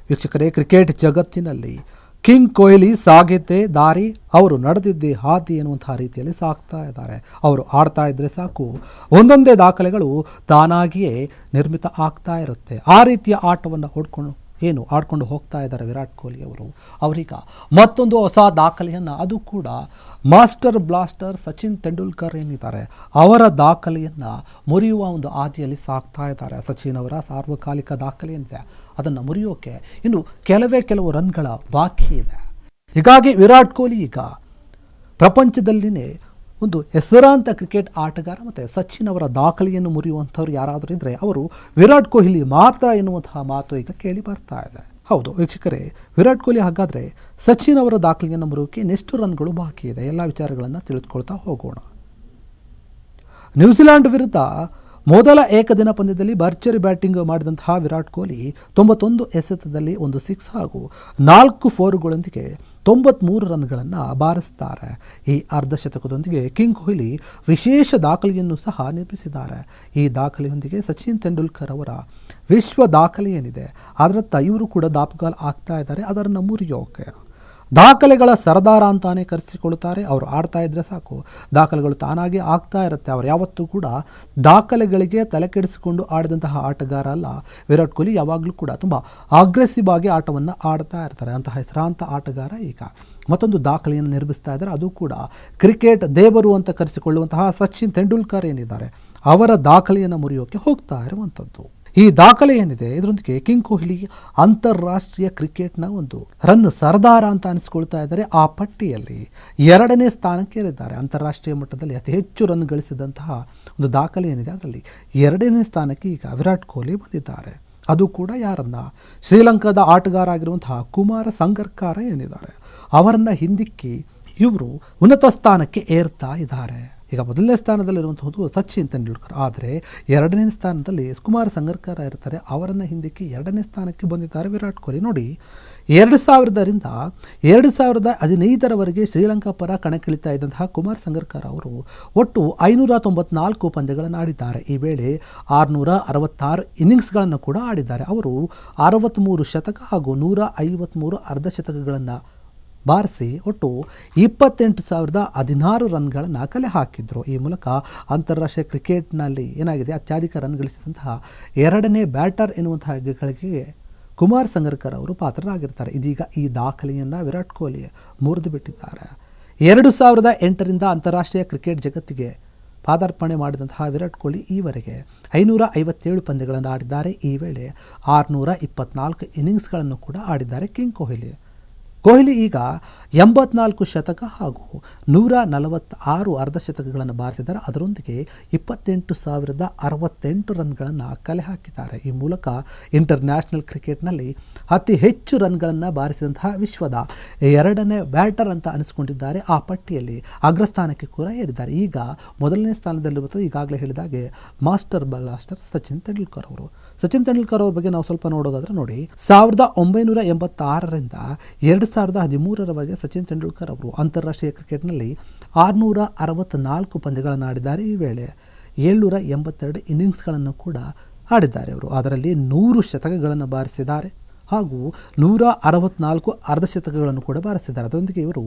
ವೀಕ್ಷಕರೇ, ಕ್ರಿಕೆಟ್ ಜಗತ್ತಿನಲ್ಲಿ ಕಿಂಗ್ ಕೊಹ್ಲಿ ಸಾಗಿದ್ದೇ ದಾರಿ, ಅವರು ನಡೆದಿದ್ದೇ ಹಾದಿ ಎನ್ನುವಂತಹ ರೀತಿಯಲ್ಲಿ ಸಾಗ್ತಾ ಇದ್ದಾರೆ. ಅವರು ಆಡ್ತಾ ಇದ್ರೆ ಸಾಕು, ಒಂದೊಂದೇ ದಾಖಲೆಗಳು ತಾನಾಗಿಯೇ ನಿರ್ಮಿತ ಆಗ್ತಾ ಇರುತ್ತೆ. ಆ ರೀತಿಯ ಆಟವನ್ನು ಆಡ್ಕೊಂಡು ಹೋಗ್ತಾ ಇದ್ದಾರೆ ವಿರಾಟ್ ಕೊಹ್ಲಿ ಅವರು. ಅವರೀಗ ಮತ್ತೊಂದು ಹೊಸ ದಾಖಲೆಯನ್ನು, ಅದು ಕೂಡ ಮಾಸ್ಟರ್ ಬ್ಲಾಸ್ಟರ್ ಸಚಿನ್ ತೆಂಡೂಲ್ಕರ್ ಏನಿದ್ದಾರೆ ಅವರ ದಾಖಲೆಯನ್ನು ಮುರಿಯುವ ಒಂದು ಹಾದಿಯಲ್ಲಿ ಸಾಗ್ತಾ ಇದ್ದಾರೆ. ಸಚಿನ್ ಅವರ ಸಾರ್ವಕಾಲಿಕ ದಾಖಲೆ ಏನಿದೆ ಅದನ್ನು ಮುರಿಯೋಕೆ ಇನ್ನು ಕೆಲವು ರನ್ಗಳ ಬಾಕಿ ಇದೆ. ಹೀಗಾಗಿ ವಿರಾಟ್ ಕೊಹ್ಲಿ ಈಗ ಪ್ರಪಂಚದಲ್ಲಿನೇ ಒಂದು ಹೆಸರಾಂತ ಕ್ರಿಕೆಟ್ ಆಟಗಾರ ಮತ್ತು ಸಚಿನ್ ಅವರ ದಾಖಲೆಯನ್ನು ಮುರಿಯುವಂಥವ್ರು ಯಾರಾದರೂ ಇದ್ದರೆ ಅವರು ವಿರಾಟ್ ಕೊಹ್ಲಿ ಮಾತ್ರ ಎನ್ನುವಂತಹ ಮಾತು ಈಗ ಕೇಳಿ ಬರ್ತಾ ಇದೆ. ಹೌದು ವೀಕ್ಷಕರೇ, ವಿರಾಟ್ ಕೊಹ್ಲಿ ಹಾಗಾದರೆ ಸಚಿನ್ ಅವರ ದಾಖಲೆಯನ್ನು ಮುರಿಯೋಕೆ ಇನ್ನೆಷ್ಟು ರನ್ಗಳು ಬಾಕಿ ಇದೆ, ಎಲ್ಲ ವಿಚಾರಗಳನ್ನು ತಿಳಿದುಕೊಳ್ತಾ ಹೋಗೋಣ. ನ್ಯೂಜಿಲೆಂಡ್ ವಿರುದ್ಧ ಮೊದಲ ಏಕದಿನ ಪಂದ್ಯದಲ್ಲಿ ಭರ್ಜರಿ ಬ್ಯಾಟಿಂಗ್ ಮಾಡಿದಂತಹ ವಿರಾಟ್ ಕೊಹ್ಲಿ 91 ಎಸೆತದಲ್ಲಿ 1 ಸಿಕ್ಸ್ ಹಾಗೂ 4 ಫೋರ್ಗಳೊಂದಿಗೆ 93 ರನ್ಗಳನ್ನು ಬಾರಿಸ್ತಾರೆ. ಈ ಅರ್ಧಶತಕದೊಂದಿಗೆ ಕಿಂಗ್ ಕೊಹ್ಲಿ ವಿಶೇಷ ದಾಖಲೆಯನ್ನು ಸಹ ನಿರ್ಮಿಸಿದ್ದಾರೆ. ಈ ದಾಖಲೆಯೊಂದಿಗೆ ಸಚಿನ್ ತೆಂಡೂಲ್ಕರ್ ಅವರ ವಿಶ್ವ ದಾಖಲೆ ಏನಿದೆ ಅದರತ್ತ ಇವರು ಕೂಡ ದಾಪುಗಾಲು ಆಗ್ತಾ ಇದ್ದಾರೆ. ಅದನ್ನು ಮುರಿಯೋಕೆ ದಾಖಲೆಗಳ ಸರದಾರ ಅಂತಾನೆ ಕರೆಸಿಕೊಳ್ಳುತ್ತಾರೆ. ಅವರು ಆಡ್ತಾ ಇದ್ರೆ ಸಾಕು, ದಾಖಲೆಗಳು ತಾನಾಗಿ ಆಗ್ತಾ ಇರುತ್ತೆ. ಅವರು ಯಾವತ್ತೂ ಕೂಡ ದಾಖಲೆಗಳಿಗೆ ತಲೆ ಕೆಡಿಸಿಕೊಂಡು ಆಡಿದಂತಹ ಆಟಗಾರ ಅಲ್ಲ ವಿರಾಟ್ ಕೊಹ್ಲಿ. ಯಾವಾಗಲೂ ಕೂಡ ತುಂಬ ಅಗ್ರೆಸಿವ್ ಆಗಿ ಆಟವನ್ನು ಆಡ್ತಾ ಇರ್ತಾರೆ. ಅಂತಹ ಹೆಸರಾಂತ ಆಟಗಾರ ಈಗ ಮತ್ತೊಂದು ದಾಖಲೆಯನ್ನು ನಿರ್ಮಿಸ್ತಾ ಇದ್ದಾರೆ. ಅದು ಕೂಡ ಕ್ರಿಕೆಟ್ ದೇವರು ಅಂತ ಕರೆಸಿಕೊಳ್ಳುವಂತಹ ಸಚಿನ್ ತೆಂಡೂಲ್ಕರ್ ಏನಿದ್ದಾರೆ ಅವರ ದಾಖಲೆಯನ್ನು ಮುರಿಯೋಕೆ ಹೋಗ್ತಾ ಇರುವಂಥದ್ದು. ಈ ದಾಖಲೆ ಏನಿದೆ ಇದರೊಂದಿಗೆ ಕಿಂಗ್ ಕೊಹ್ಲಿ ಅಂತಾರಾಷ್ಟ್ರೀಯ ಕ್ರಿಕೆಟ್ನ ಒಂದು ರನ್ ಸರದಾರ ಅಂತ ಅನಿಸ್ಕೊಳ್ತಾ ಇದ್ದಾರೆ. ಆ ಪಟ್ಟಿಯಲ್ಲಿ 2ನೇ ಸ್ಥಾನಕ್ಕೆ ಏರಿದ್ದಾರೆ. ಅಂತಾರಾಷ್ಟ್ರೀಯ ಮಟ್ಟದಲ್ಲಿ ಅತಿ ಹೆಚ್ಚು ರನ್ ಗಳಿಸಿದಂತಹ ಒಂದು ದಾಖಲೆ ಏನಿದೆ ಅದರಲ್ಲಿ 2ನೇ ಸ್ಥಾನಕ್ಕೆ ಈಗ ವಿರಾಟ್ ಕೊಹ್ಲಿ ಬಂದಿದ್ದಾರೆ. ಅದು ಕೂಡ ಯಾರನ್ನ, ಶ್ರೀಲಂಕಾದ ಆಟಗಾರ ಆಗಿರುವಂತಹ ಕುಮಾರ ಸಂಗಕ್ಕರ ಏನಿದ್ದಾರೆ ಅವರನ್ನ ಹಿಂದಿಕ್ಕಿ ಇವರು ಉನ್ನತ ಸ್ಥಾನಕ್ಕೆ ಏರ್ತಾ ಇದ್ದಾರೆ. ಈಗ ಮೊದಲನೇ ಸ್ಥಾನದಲ್ಲಿರುವಂಥದ್ದು ಸಚಿನ್ ತೆಂಡೂಲ್ಕರ್, ಆದರೆ 2ನೇ ಸ್ಥಾನದಲ್ಲಿ ಕುಮಾರ ಸಂಗಕ್ಕರ ಇರ್ತಾರೆ. ಅವರನ್ನು ಹಿಂದಕ್ಕೆ 2ನೇ ಸ್ಥಾನಕ್ಕೆ ಬಂದಿದ್ದಾರೆ ವಿರಾಟ್ ಕೊಹ್ಲಿ. ನೋಡಿ, 2000ರಿಂದ 2015ರವರೆಗೆ ಶ್ರೀಲಂಕಾ ಪರ ಕಣಕ್ಕಿಳಿತಾ ಇದ್ದಂತಹ ಕುಮಾರ್ ಸಂಗಕ್ಕರ ಅವರು ಒಟ್ಟು 594 ಪಂದ್ಯಗಳನ್ನು ಆಡಿದ್ದಾರೆ. ಈ ವೇಳೆ 666 ಇನ್ನಿಂಗ್ಸ್ಗಳನ್ನು ಕೂಡ ಆಡಿದ್ದಾರೆ. ಅವರು 63 ಶತಕ ಹಾಗೂ 153 ಅರ್ಧಶತಕಗಳನ್ನು ಬಾರಿಸಿ ಒಟ್ಟು 28,016 ರನ್ಗಳನ್ನು ಕಲೆ ಹಾಕಿದ್ರು. ಈ ಮೂಲಕ ಅಂತಾರಾಷ್ಟ್ರೀಯ ಕ್ರಿಕೆಟ್ನಲ್ಲಿ ಏನಾಗಿದೆ ಅತ್ಯಧಿಕ ರನ್ ಗಳಿಸಿದಂತಹ 2ನೇ ಬ್ಯಾಟರ್ ಎನ್ನುವಂತಹ ಗಳಿಗೆ ಕುಮಾರ್ ಸಂಗಕ್ಕರ್ ಅವರು ಪಾತ್ರರಾಗಿರ್ತಾರೆ. ಇದೀಗ ಈ ದಾಖಲೆಯನ್ನು ವಿರಾಟ್ ಕೊಹ್ಲಿ ಮುರಿದು ಬಿಟ್ಟಿದ್ದಾರೆ. 2008ರಿಂದ ಅಂತಾರಾಷ್ಟ್ರೀಯ ಕ್ರಿಕೆಟ್ ಜಗತ್ತಿಗೆ ಪಾದಾರ್ಪಣೆ ಮಾಡಿದಂತಹ ವಿರಾಟ್ ಕೊಹ್ಲಿ ಈವರೆಗೆ 557 ಪಂದ್ಯಗಳನ್ನು ಆಡಿದ್ದಾರೆ. ಈ ವೇಳೆ 624 ಇನ್ನಿಂಗ್ಸ್ಗಳನ್ನು ಕೂಡ ಆಡಿದ್ದಾರೆ ಕಿಂಗ್ ಕೊಹ್ಲಿ. ಕೊಹ್ಲಿ ಈಗ 84 ಶತಕ ಹಾಗೂ 146 ಅರ್ಧಶತಕಗಳನ್ನು ಬಾರಿಸಿದ್ದಾರೆ. ಅದರೊಂದಿಗೆ 28,068 ರನ್ಗಳನ್ನು ಕಲೆ ಹಾಕಿದ್ದಾರೆ. ಈ ಮೂಲಕ ಇಂಟರ್ನ್ಯಾಷನಲ್ ಕ್ರಿಕೆಟ್ನಲ್ಲಿ ಅತಿ ಹೆಚ್ಚು ರನ್ಗಳನ್ನು ಬಾರಿಸಿದಂತಹ ವಿಶ್ವದ 2ನೇ ಬ್ಯಾಟರ್ ಅಂತ ಅನಿಸ್ಕೊಂಡಿದ್ದಾರೆ. ಆ ಪಟ್ಟಿಯಲ್ಲಿ ಅಗ್ರಸ್ಥಾನಕ್ಕೆ ಕೂಡ ಏರಿದ್ದಾರೆ. ಈಗ ಮೊದಲನೇ ಸ್ಥಾನದಲ್ಲಿರುತ್ತದೆ ಈಗಾಗಲೇ ಹೇಳಿದಾಗೆ ಮಾಸ್ಟರ್ ಬ್ಲಾಸ್ಟರ್ ಸಚಿನ್ ತೆಂಡೂಲ್ಕರ್ ಅವರು. ಸಚಿನ್ ತೆಂಡೂಲ್ಕರ್ ಅವ್ರ ಬಗ್ಗೆ ನಾವು ಸ್ವಲ್ಪ ನೋಡೋದಾದ್ರೆ ನೋಡಿ, 1986ರಿಂದ 2013ರವರೆಗೆ ಸಚಿನ್ ತೆಂಡೂಲ್ಕರ್ ಅವರು ಅಂತಾರಾಷ್ಟ್ರೀಯ ಕ್ರಿಕೆಟ್ನಲ್ಲಿ 664 ಪಂದ್ಯಗಳನ್ನು ಆಡಿದ್ದಾರೆ. ಈ ವೇಳೆ 782 ಇನ್ನಿಂಗ್ಸ್ಗಳನ್ನು ಕೂಡ ಆಡಿದ್ದಾರೆ ಅವರು. ಅದರಲ್ಲಿ 100 ಶತಕಗಳನ್ನು ಬಾರಿಸಿದ್ದಾರೆ ಹಾಗೂ 164 ಅರ್ಧಶತಕಗಳನ್ನು ಕೂಡ ಬಾರಿಸಿದ್ದಾರೆ. ಅದರೊಂದಿಗೆ ಇವರು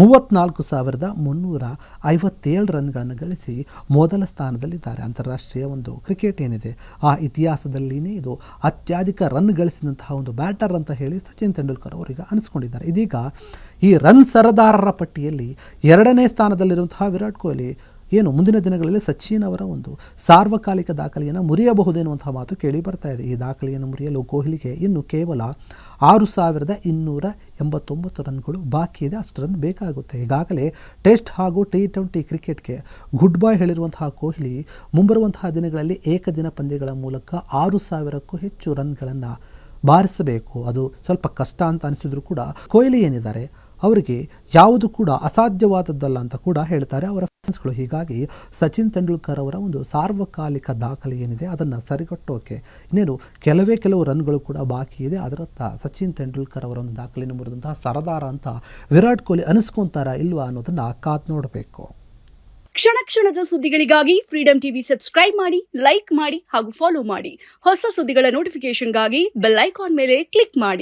34,357 ರನ್ಗಳನ್ನು ಗಳಿಸಿ ಮೊದಲ ಸ್ಥಾನದಲ್ಲಿದ್ದಾರೆ. ಅಂತಾರಾಷ್ಟ್ರೀಯ ಒಂದು ಕ್ರಿಕೆಟ್ ಏನಿದೆ ಆ ಇತಿಹಾಸದಲ್ಲಿನೇ ಇದು ಅತ್ಯಧಿಕ ರನ್ ಗಳಿಸಿದಂತಹ ಒಂದು ಬ್ಯಾಟರ್ ಅಂತ ಹೇಳಿ ಸಚಿನ್ ತೆಂಡೂಲ್ಕರ್ ಅವರಿಗೆ ಅನಿಸ್ಕೊಂಡಿದ್ದಾರೆ. ಇದೀಗ ಈ ರನ್ ಸರದಾರರ ಪಟ್ಟಿಯಲ್ಲಿ 2ನೇ ಸ್ಥಾನದಲ್ಲಿರುವಂತಹ ವಿರಾಟ್ ಕೊಹ್ಲಿ ಮುಂದಿನ ದಿನಗಳಲ್ಲಿ ಸಚಿನ್ ಅವರ ಒಂದು ಸಾರ್ವಕಾಲಿಕ ದಾಖಲೆಯನ್ನು ಮುರಿಯಬಹುದೆನ್ನುವಂತಹ ಮಾತು ಕೇಳಿ ಬರ್ತಾ ಇದೆ. ಈ ದಾಖಲೆಯನ್ನು ಮುರಿಯಲು ಕೊಹ್ಲಿಗೆ ಇನ್ನು ಕೇವಲ 6,289 ರನ್ಗಳು ಬಾಕಿ ಇದೆ. ಅಷ್ಟು ರನ್ ಬೇಕಾಗುತ್ತೆ. ಈಗಾಗಲೇ ಟೆಸ್ಟ್ ಹಾಗೂ T20 ಕ್ರಿಕೆಟ್ಗೆ ಗುಡ್ ಬೈ ಹೇಳಿರುವಂತಹ ಕೊಹ್ಲಿ ಮುಂಬರುವಂತಹ ದಿನಗಳಲ್ಲಿ ಏಕದಿನ ಪಂದ್ಯಗಳ ಮೂಲಕ 6,000ಕ್ಕೂ ಹೆಚ್ಚು ರನ್ಗಳನ್ನು ಬಾರಿಸಬೇಕು. ಅದು ಸ್ವಲ್ಪ ಕಷ್ಟ ಅಂತ ಅನಿಸಿದ್ರು ಕೂಡ ಕೊಹ್ಲಿ ಏನಿದ್ದಾರೆ ಅವರಿಗೆ ಯಾವುದು ಕೂಡ ಅಸಾಧ್ಯವಾದದ್ದಲ್ಲ ಅಂತ ಕೂಡ ಹೇಳ್ತಾರೆ ಅವರ ಫ್ಯಾನ್ಸ್ಗಳು. ಹೀಗಾಗಿ ಸಚಿನ್ ತೆಂಡೂಲ್ಕರ್ ಅವರ ಒಂದು ಸಾರ್ವಕಾಲಿಕ ದಾಖಲೆ ಏನಿದೆ ಅದನ್ನು ಸರಿಗಟ್ಟೋಕೆ ಇನ್ನೇನು ಕೆಲವು ರನ್ಗಳು ಕೂಡ ಬಾಕಿ ಇದೆ. ಅದರತ್ತ ಸಚಿನ್ ತೆಂಡೂಲ್ಕರ್ ಅವರ ಒಂದು ದಾಖಲೆಯನ್ನು ಮುರಿದಂತಹ ಸರದಾರ ಅಂತ ವಿರಾಟ್ ಕೊಹ್ಲಿ ಅನಿಸ್ಕೊಂತಾರಾ ಇಲ್ವಾ ಅನ್ನೋದನ್ನ ಕಾದು ನೋಡಬೇಕು. ಕ್ಷಣ ಕ್ಷಣದ ಸುದ್ದಿಗಳಿಗಾಗಿ ಫ್ರೀಡಂ ಟಿವಿ ಸಬ್ಸ್ಕ್ರೈಬ್ ಮಾಡಿ, ಲೈಕ್ ಮಾಡಿ ಹಾಗೂ ಫಾಲೋ ಮಾಡಿ. ಹೊಸ ಸುದ್ದಿಗಳ ನೋಟಿಫಿಕೇಶನ್ಗಾಗಿ ಬೆಲ್ ಐಕಾನ್ ಮೇಲೆ ಕ್ಲಿಕ್ ಮಾಡಿ.